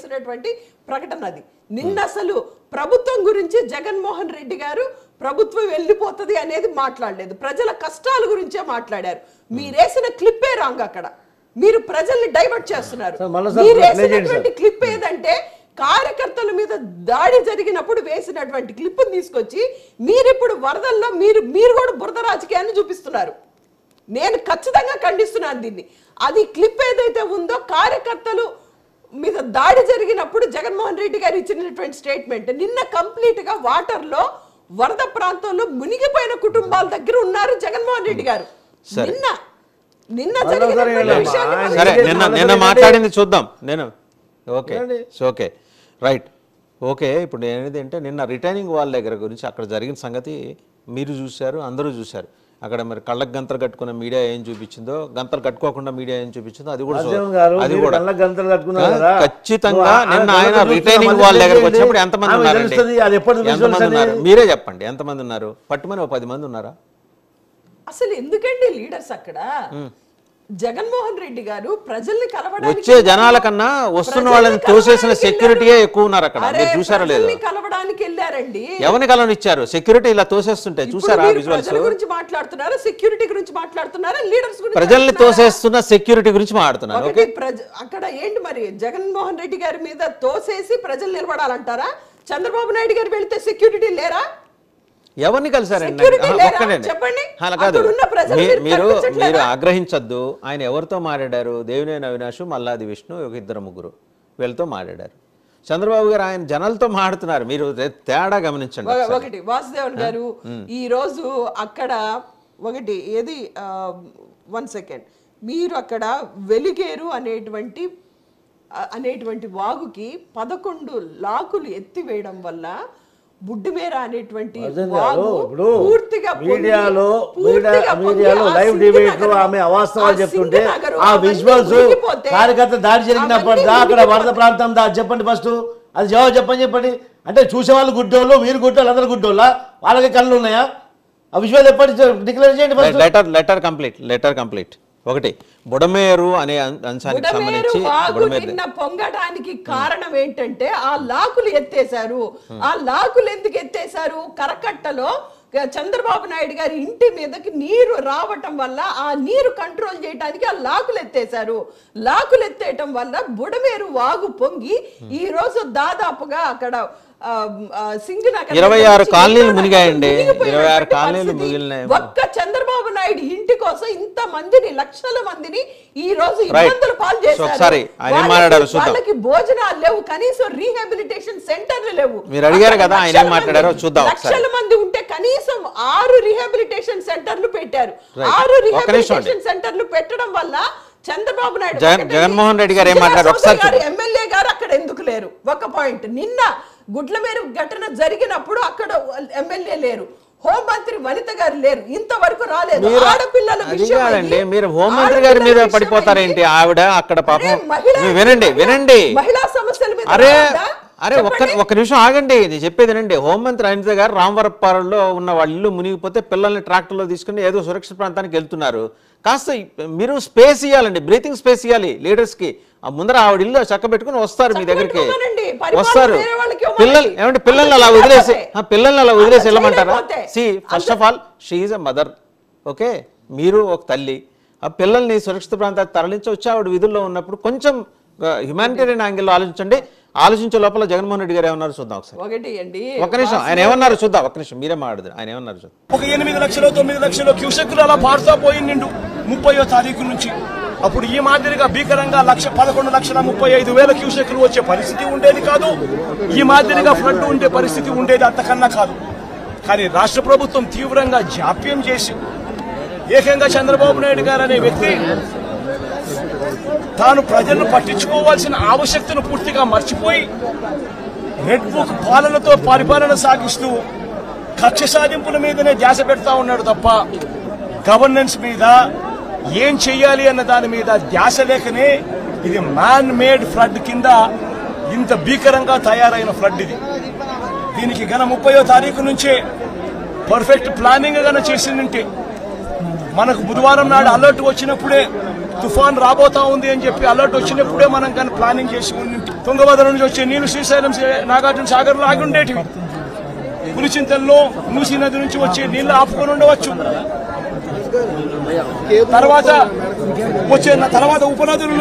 చేసినటువంటి ప్రకటన అది. నిన్న అసలు ప్రభుత్వం గురించి జగన్మోహన్ రెడ్డి గారు ప్రభుత్వం వెళ్ళిపోతుంది అనేది మాట్లాడలేదు, ప్రజల కష్టాల గురించే మాట్లాడారు. మీరేసిన క్లిప్పే రాంగ్. అక్కడ మీరు ప్రజల్ని డైవర్ట్ చేస్తున్నారు. మీరేసినటువంటి క్లిప్ ఏదంటే కార్యకర్తల మీద దాడి జరిగినప్పుడు వేసినటువంటి క్లిప్ తీసుకొచ్చి మీరిప్పుడు వరదల్లో మీరు కూడా బురద రాజకీయాన్ని చూపిస్తున్నారు. నేను ఖచ్చితంగా ఖండిస్తున్నాను దీన్ని. అది క్లిప్ ఏదైతే ఉందో కార్యకర్తలు మీద దాడి జరిగినప్పుడు జగన్మోహన్ రెడ్డి గారు ఇచ్చినటువంటి స్టేట్మెంట్. నిన్న కంప్లీట్ గా వాటర్ లో వరద ప్రాంతంలో మునిగిపోయిన కుటుంబాల దగ్గర ఉన్నారు జగన్మోహన్ రెడ్డి గారు. నిన్న మాట్లాడింది చూద్దాం. నేను ఓకే రైట్ ఓకే. ఇప్పుడు నేనేది అంటే నిన్న రిటైనింగ్ వాల్ దగ్గర గురించి అక్కడ జరిగిన సంగతి మీరు చూశారు, అందరూ చూశారు. అక్కడ మరి కళ్ళకు గంతలు కట్టుకున్న మీడియా ఏం చూపించిందో, గంతలు కట్టుకోకుండా మీడియా ఏం చూపించిందో అది కూడా ఖచ్చితంగా నిన్న ఆయన రిటైనింగ్ వాల్ దగ్గరకు వచ్చినప్పుడు ఎంతమంది ఉన్నారు మీరే చెప్పండి. ఎంతమంది ఉన్నారు? పట్టుమని 10 మంది ఉన్నారా? అసలు ఎందుకండి లీడర్స్ అక్కడ? జగన్మోహన్ రెడ్డి గారు ప్రజల్ని కలవడానికి వచ్చే జనాల కన్నా వస్తున్న వాళ్ళని తోసేసిన సెక్యూరిటీయే ఎక్కువ ఉన్నారు అక్కడ. మీరు చూసారో లేదు? కలవడానికి వెళ్ళారండి. ఎవరిని కలవనిచ్చారు? సెక్యూరిటీ ఇలా తోసేస్తుంటే చూసారా విజువల్స్? గురించి మాట్లాడుతున్నారా, సెక్యూరిటీ గురించి మాట్లాడుతున్నారా, లీడర్స్ గురించి? ప్రజల్ని తోసేస్తున్న సెక్యూరిటీ గురించి మాట్లాడుతున్నారు. అక్కడ ఏంటి మరి? జగన్మోహన్ రెడ్డి గారి మీద తోసేసి ప్రజలు నిలబడాలంటారా? చంద్రబాబు నాయుడు గారు వెళితే సెక్యూరిటీ లేరా? ఎవరిని కలిసారండి? అలా కాదు, మీరు ఆగ్రహించద్దు. ఆయన ఎవరితో మాట్లాడారు? దేవినేని అవినాష్, మల్లాది విష్ణు, ఒక 2-3 వీళ్ళతో మాట్లాడారు. చంద్రబాబు గారు ఆయన జనాలతో మాట్లాడుతున్నారు. మీరు తేడా గమనించండి. ఒకటి వాసుదేవన్ గారు ఈ రోజు అక్కడ ఒకటి ఏది 1 సెకండ్, మీరు అక్కడ వెలిగేరు అనేటువంటి వాగుకి 11 లాకులు ఎత్తివేయడం వల్ల బుడ్డిమేర అనేటువంటి పూర్తిగా మీడియాలో లైవ్ డిబేట్ లో ఆమె అవాస్తవాలు చెప్తుంటే ఆ విజువల్స్ కార్యకర్త దాడి జరిగినప్పుడు అక్కడ వరద ప్రాంతం చెప్పండి ఫస్ట్, అది జవాబు చెప్పండి. అంటే చూసేవాళ్ళు గుడ్డోళ్ళు, మీరు గుడ్డోళ్ళు, అందరు గుడ్డోళ్ళ? వాళ్ళకి కళ్ళు ఉన్నాయా? ఆ విజువల్ చెప్పండి, డిక్లేర్ చేయండి. Letter complete. ఒకటి బుడమేరు అనే అంశానికి సంబంధించి పొంగడానికి కారణం ఏంటంటే ఆ లాకులు ఎత్తేశారు. ఆ లాకులు ఎందుకు ఎత్తేశారు? కరకట్టలో చంద్రబాబు నాయుడు గారి ఇంటి మీదకి నీరు రావటం వల్ల ఆ నీరు కంట్రోల్ చేయడానికి ఆ లాకులు ఎత్తేశారు. లాకులు ఎత్తేయటం వల్ల బుడమేరు వాగు పొంగి ఈ రోజు దాదాపుగా అక్కడ 26 కాలనీలు మునిగాయండి. 26 కాలనీలు మిగిలినాయి. ఒక్క చంద్రబాబు నాయుడు ఇంటి కోసం ఇంత మందిని, లక్షల మందిని ఈ రోజు ఇబ్బందులు పాలు చేశారు. వాళ్ళకి భోజనాలు లేవు, కనీసం రీహాబిలిటేషన్ సెంటర్లు లేవు. మీరు అడిగారు కదా, ఆయన ఏం మాట్లాడారో చూద్దాం. లక్షల మంది ఉంటే కనీసం 6 రీహాబిలిటేషన్ సెంటర్లు పెట్టారు. 6 రీహాబిలిటేషన్ సెంటర్లు పెట్టడం వల్ల చంద్రబాబు నాయుడు, జగన్మోహన్ రెడ్డి గారు ఏం మాట్లాడారు ఒకసారి? ఎమ్మెల్యే గారు అక్కడ ఎందుకు లేరు? ఒక పాయింట్. నిన్న గుడ్లమేరు ఘటన జరిగినప్పుడు అక్కడ ఎమ్మెల్యే లేరు, హోంమంత్రి వనిత గారు లేరు, ఇంతవరకు రాలేదు. ఆడపిల్లల విషయం మీరు హోంమంత్రి గారి మీద పడిపోతారేంటి? ఆవిడ అక్కడ పాపం వినండి మహిళా సమస్యల మీద. అరే ఒక్క నిమిషం ఆగండి, నేను చెప్పేది వినండి. హోంమంత్రి అనిత గారు రామవరపాలలో ఉన్న వాళ్ళ ఇల్లు మునిగిపోతే పిల్లల్ని ట్రాక్టర్లో తీసుకుని ఏదో సురక్షిత ప్రాంతానికి వెళ్తున్నారు. కాస్త మీరు స్పేస్ ఇవ్వాలండి, బ్రీతింగ్ స్పేస్ ఇవ్వాలి లీడర్స్ కి. ఆ ముందర ఆవిడ ఇల్లు చక్క పెట్టుకుని వస్తారు, మీ దగ్గరికి వస్తారు. పిల్లల్ని అలా వదిలేసి వెళ్ళమంటారా? See first of all she is a mother, okay? మీరు ఒక తల్లి. ఆ పిల్లల్ని సురక్షిత ప్రాంతానికి తరలించి వచ్చి ఆవిడ విధుల్లో ఉన్నప్పుడు కొంచెం హ్యుమానిటేరియన్ యాంగిల్లో ఆలోచించండి. ఆలోచించే లోపల జగన్మోహన్ రెడ్డి గారు ఏమన్నారు చూద్దాం ఒకసారి. ఒక్క నిమిషం, ఆయన ఏమన్నారు చూద్దాం. ఒక్క నిమిషం మీరే మాట్లాడదు, ఆయన ఏమన్నారు చూద్దాం. ఒక 8 లక్షలు 9 లక్షలు క్యూసెక్కులు అలా పారుతా పోయిండు 30వ తారీఖు నుంచి. అప్పుడు ఈ మాదిరిగా భీకరంగా 11,35,000 క్యూసెక్కులు వచ్చే పరిస్థితి ఉండేది కాదు. ఈ మాదిరిగా ఫ్లడ్ ఉండే పరిస్థితి ఉండేది అంతకన్నా కాదు. కానీ రాష్ట్ర ప్రభుత్వం తీవ్రంగా జాప్యం చేసి ఏకంగా చంద్రబాబు నాయుడు గారు అనే వ్యక్తి తాను ప్రజలను పట్టించుకోవాల్సిన ఆవశ్యకతను పూర్తిగా మర్చిపోయి రెడ్ బుక్ పాలనతో పరిపాలన సాగిస్తూ కక్ష సాధింపుల మీదనే ధ్యాస పెడతా ఉన్నాడు తప్ప గవర్నెన్స్ మీద ఏం చెయ్యాలి అన్న దాని మీద ధ్యాస లేకనే ఇది మ్యాన్ మేడ్ ఫ్లడ్ కింద ఇంత భీకరంగా తయారైన ఫ్లడ్ ఇది. దీనికి గన 30వ తారీఖు నుంచే పర్ఫెక్ట్ ప్లానింగ్ గన చేసిందంటే మనకు బుధవారం నాడు అలర్ట్ వచ్చినప్పుడే తుఫాన్ రాబోతా ఉంది అని చెప్పి అలర్ట్ వచ్చినప్పుడే మనం కానీ ప్లానింగ్ చేసి ఉండి తుంగభద్ర నుంచి వచ్చే నీళ్లు శ్రీశైలం నాగార్జున సాగర్ లాగి ఉండేటివి. పులిచింతల్లో మూసీ నది నుంచి వచ్చే నీళ్లు ఆపుకొని ఉండవచ్చు. తర్వాత ఉపనదులు